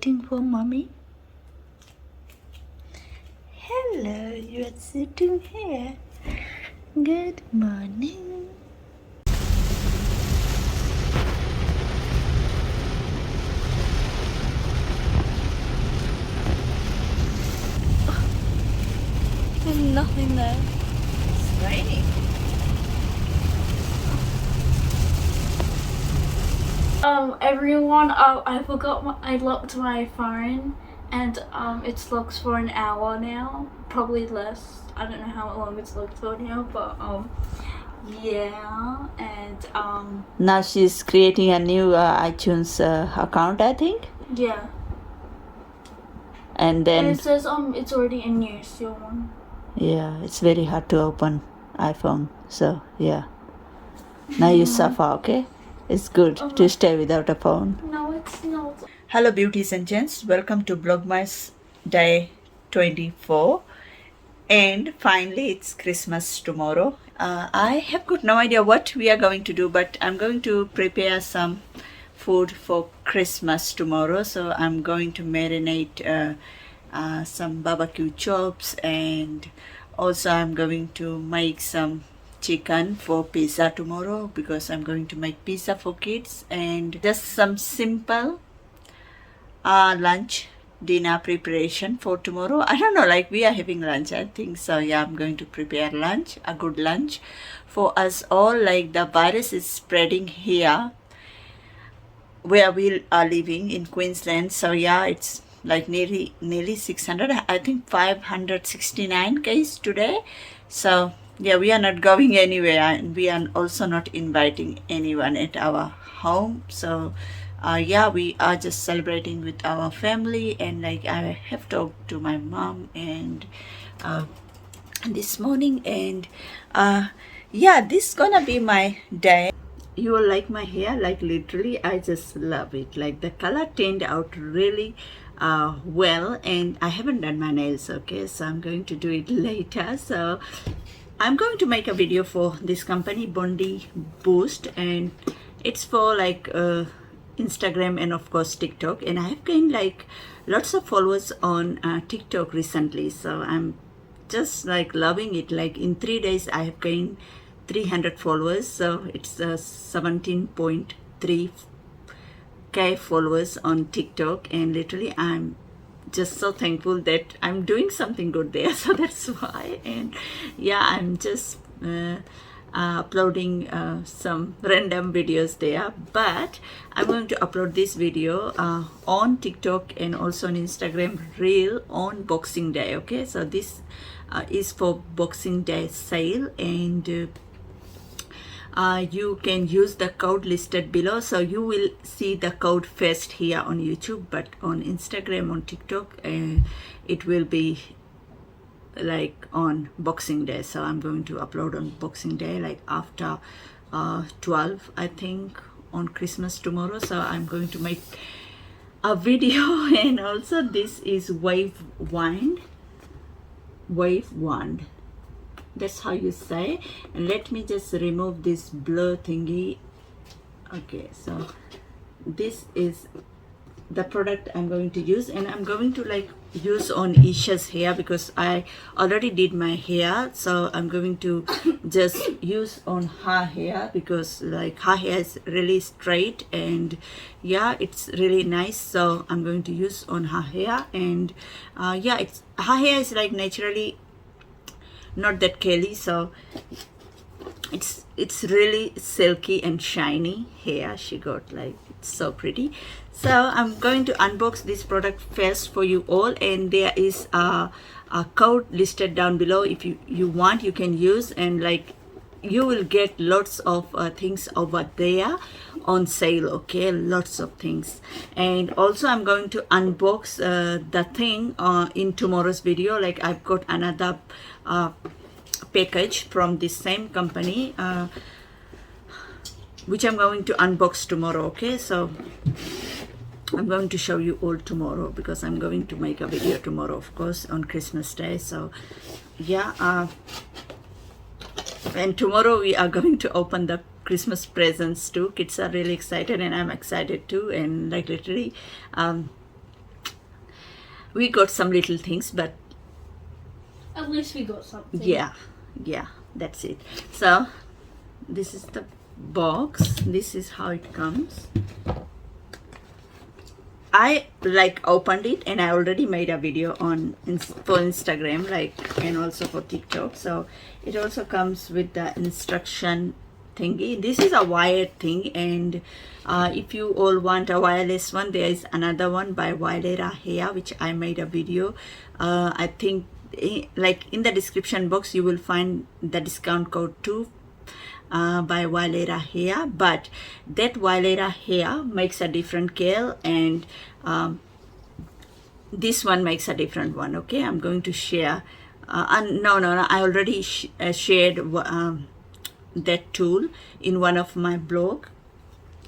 waiting for mommy. Hello, you are sitting here. Good morning. There's nothing there. It's raining. Everyone, I forgot I locked my phone, and it's locked for an hour now, probably less. I don't know how long it's locked for now, but yeah, and Now she's creating a new iTunes account, I think. yeah, And then and it says it's already in use. Your one. yeah, it's very hard to open iPhone. So yeah. Now you suffer, okay? It's good to stay without a phone. No, it's not. Hello beauties and gents, welcome to VLOGMAS day 24, and finally it's Christmas tomorrow. I have got no idea what we are going to do, but I'm going to prepare some food for Christmas tomorrow. So I'm going to marinate some barbecue chops, and also I'm going to make some chicken for pizza tomorrow because I'm going to make pizza for kids, and just some simple lunch dinner preparation for tomorrow. I don't know, like we are having lunch, I think so. Yeah, I'm going to prepare lunch, a good lunch for us all. Like the virus is spreading here where we are living in Queensland, so yeah, it's like nearly 600, I think 569 cases today. So yeah, we are not going anywhere, and we are also not inviting anyone at our home. So yeah, we are just celebrating with our family, and like I have talked to my mom and this morning, and yeah, this is gonna be my day. You will like my hair, like literally I just love it. Like the color turned out really well, and I haven't done my nails, okay, so I'm going to do it later. So I'm going to make a video for this company, Bondi Boost, and it's for like Instagram and of course TikTok, and I have gained like lots of followers on TikTok recently, so I'm just like loving it. Like in 3 days I have gained 300 followers, so it's 17.3k followers on TikTok, and literally I'm just so thankful that I'm doing something good there. So that's why, and yeah, I'm just uploading some random videos there, but I'm going to upload this video on TikTok and also on Instagram reel on Boxing Day, okay? So this is for Boxing Day sale, and you can use the code listed below. So you will see the code first here on YouTube, but on Instagram, on TikTok, it will be like on Boxing Day. So I'm going to upload on Boxing Day, like after 12, I think, on Christmas tomorrow. So I'm going to make a video. And also this is wave wand, that's how you say. And let me just remove this blur thingy. Okay, so this is the product I'm going to use, and I'm going to like use on Isha's hair because I already did my hair. So I'm going to just use on her hair because like her hair is really straight, and yeah, it's really nice. So I'm going to use on her hair, and yeah, it's her hair is like naturally not that curly, so it's really silky and shiny hair she got. Like it's so pretty. So I'm going to unbox this product first for you all, and there is a code listed down below. If you want, you can use, and like you will get lots of things over there on sale, okay? Lots of things. And also I'm going to unbox the thing in tomorrow's video. Like I've got another package from this same company which I'm going to unbox tomorrow, okay? So I'm going to show you all tomorrow because I'm going to make a video tomorrow, of course, on Christmas Day. So yeah, and tomorrow we are going to open the Christmas presents too. Kids are really excited, and I'm excited too. And like literally we got some little things, but At least we got something. yeah, that's it. So this is the box. This is how it comes. I like opened it, and I already made a video on for Instagram, like, and also for TikTok. So it also comes with the instruction thingy. This is a wired thing, and if you all want a wireless one, there is another one by Violera Hair, which I made a video. I think like in the description box you will find the discount code too, by Violera Hair, but that Violera Hair makes a different curl, and this one makes a different one. Okay, I'm going to share. No, I already shared that tool in one of my blog.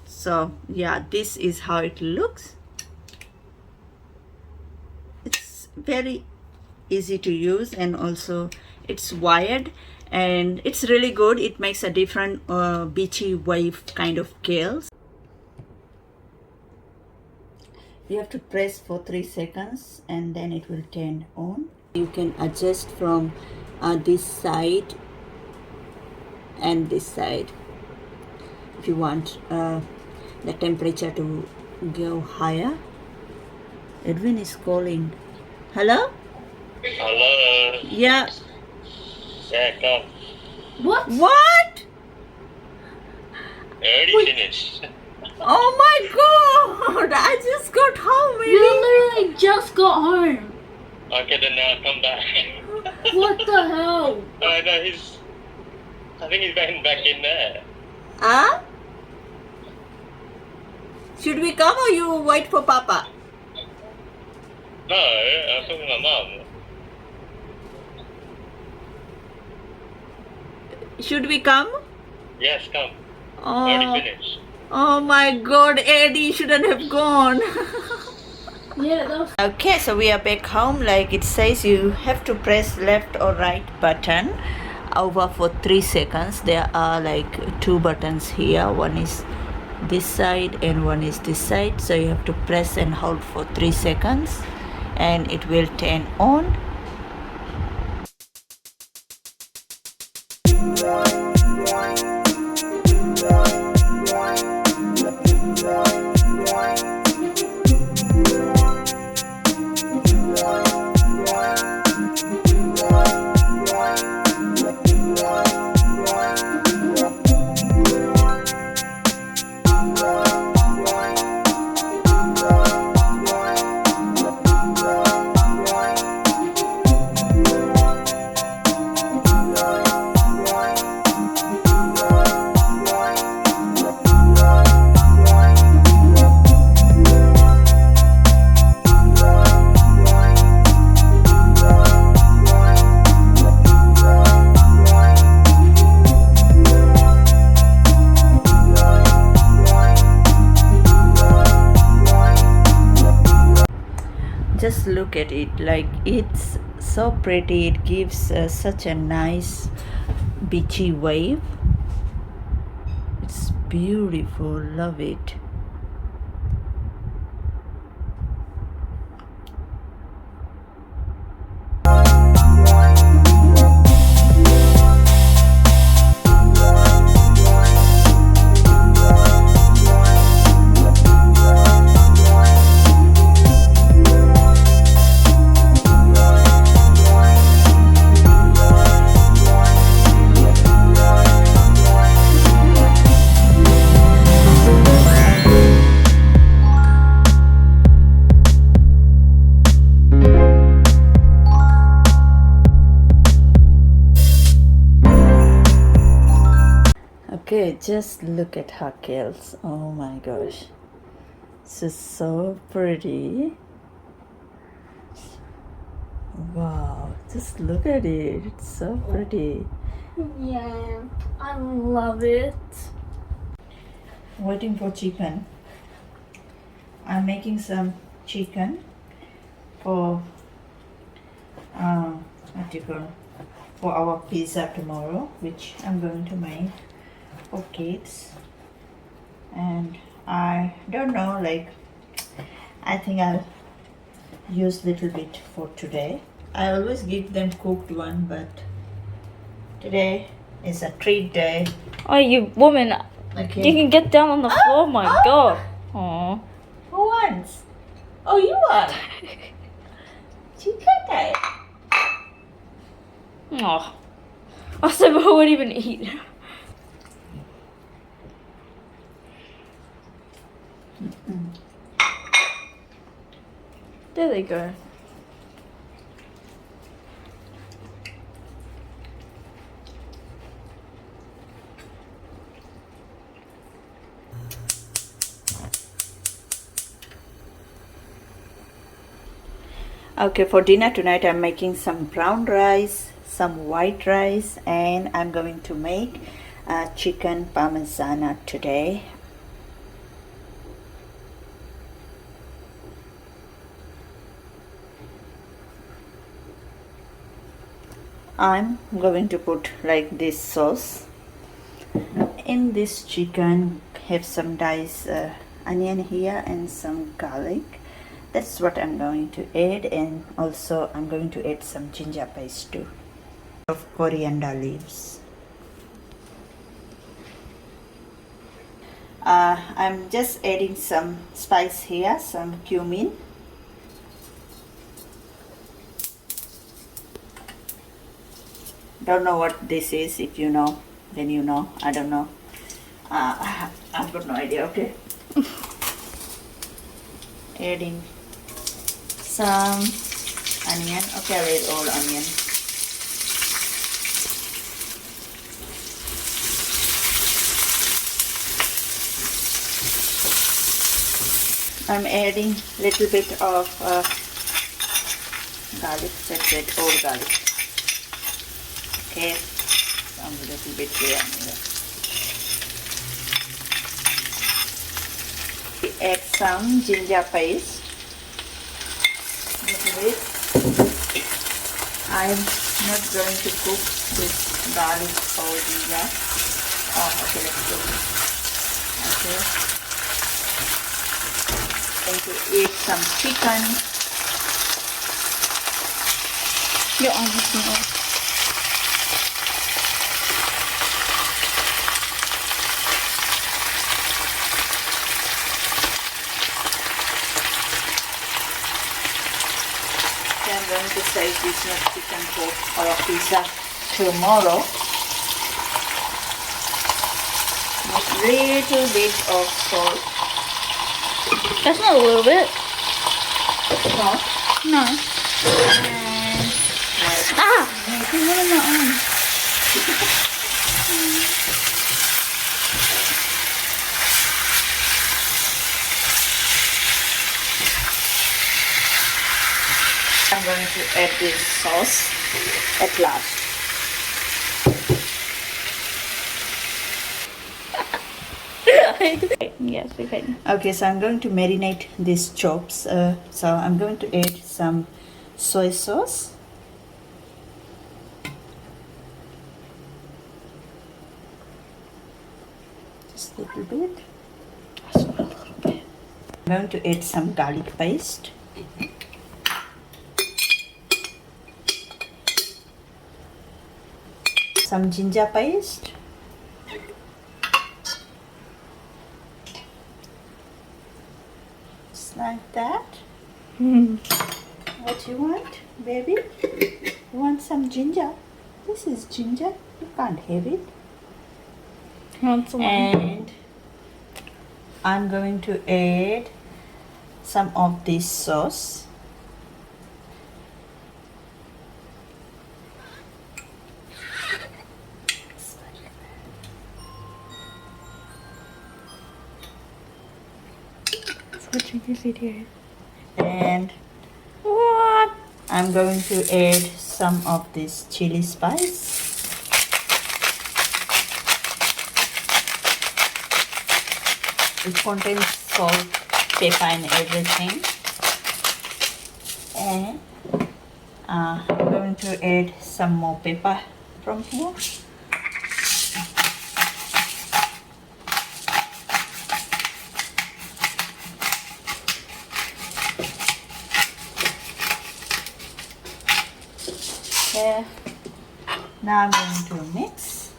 So yeah, this is how it looks. It's very easy to use, and also it's wired, and it's really good. It makes a different beachy wave kind of curls. You have to press for 3 seconds, and then it will turn on. You can adjust from this side and this side if you want the temperature to go higher. Edwin is calling. Hello? Hello. Yeah. Yeah, come. What? What? I already finished. Oh my god! I just got home. You literally just got home. Okay, then now come back. What the hell? No, I think he's back in there. Huh? Should we come, or you wait for Papa? No, I was talking to my mum. Should we come? Yes, come. Already Oh, finished. oh my god, Eddie shouldn't have gone. Yeah, that was. Okay, so we are back home. Like it says, you have to press left or right button over for 3 seconds. There are like 2 buttons here. One is this side and one is this side. So you have to press and hold for 3 seconds, and it will turn on. Just look at it, like it's so pretty. It gives such a nice beachy wave. It's beautiful, love it. Okay, just look at her curls. Oh my gosh. This is so pretty. Wow, just look at it. It's so pretty. Yeah, I love it. Waiting for chicken. I'm making some chicken for what do you call, for our pizza tomorrow, which I'm going to make for kids. And I don't know, like I think I'll use little bit for today. I always give them cooked one, but today is a treat day. Oh, you woman. Okay. You can get down on the floor, my god. Aww. Who wants? Oh, you are. Chicken day. Aw. I said I wouldn't even eat. There they go. Okay, for dinner tonight I'm making some brown rice, some white rice, and I'm going to make chicken parmesan today. I'm going to put like this sauce in this chicken. Have some diced onion here and some garlic. That's what I'm going to add, and also I'm going to add some ginger paste too, of coriander leaves. I'm just adding some spice here, some cumin. Don't know what this is. If you know, then you know. I don't know. I've got no idea. Okay. Adding some onion. Okay, I'll add all onion. I'm adding little bit of garlic. That's it, all garlic. Okay, some little bit here. Add some ginger paste. Little bit. I'm not going to cook this garlic or ginger. Oh, okay, let's do it. Okay. Going to eat some chicken. Your arm is not. I'm going to save this chicken for our pizza tomorrow. With little bit of salt. That's not a little bit. No. No. And What in my arm? I'm going to add this sauce at last. Yes, we can. Okay, so I'm going to marinate these chops. So I'm going to add some soy sauce. Just a little bit. Just a little bit. I'm going to add some garlic paste. Some ginger paste. Just like that. What you want, baby? You want some ginger? This is ginger. You can't have it. Want some? And I'm going to add some of this sauce. Watching this video. And What? I'm going to add some of this chili spice. It contains salt, pepper and everything. And I'm going to add some more pepper from here. Okay. Now I'm going to mix.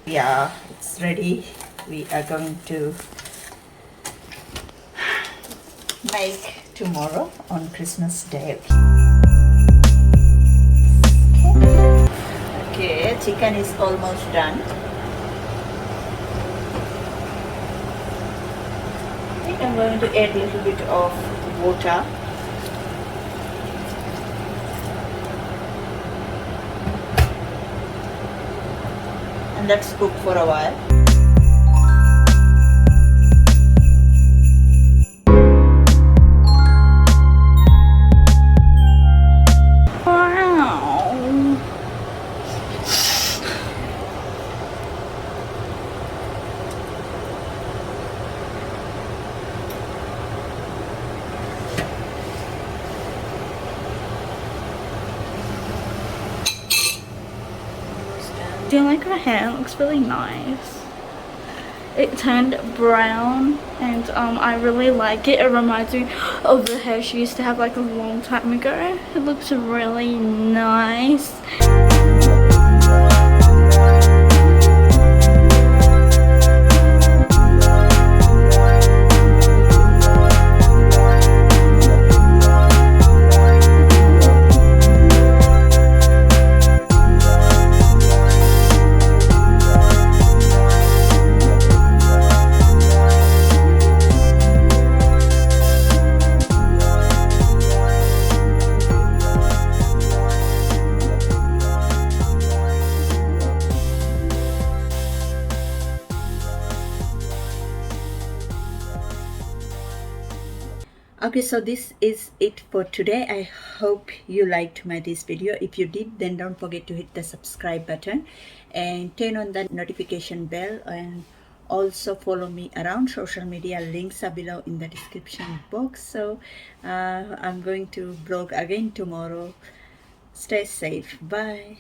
Yeah, it's ready. We are going to make tomorrow on Christmas Day. Okay, chicken is almost done. I think I'm going to add a little bit of water. And let's cook for a while. Wow. Do you like her hair? It looks really nice. It turned brown and I really like it. It reminds me of the hair she used to have like a long time ago. It looks really nice. Okay, so this is it for today. I hope you liked this video. If you did, then don't forget to hit the subscribe button and turn on the notification bell, and also follow me around social media. Links are below in the description box. So I'm going to vlog again tomorrow. Stay safe. Bye.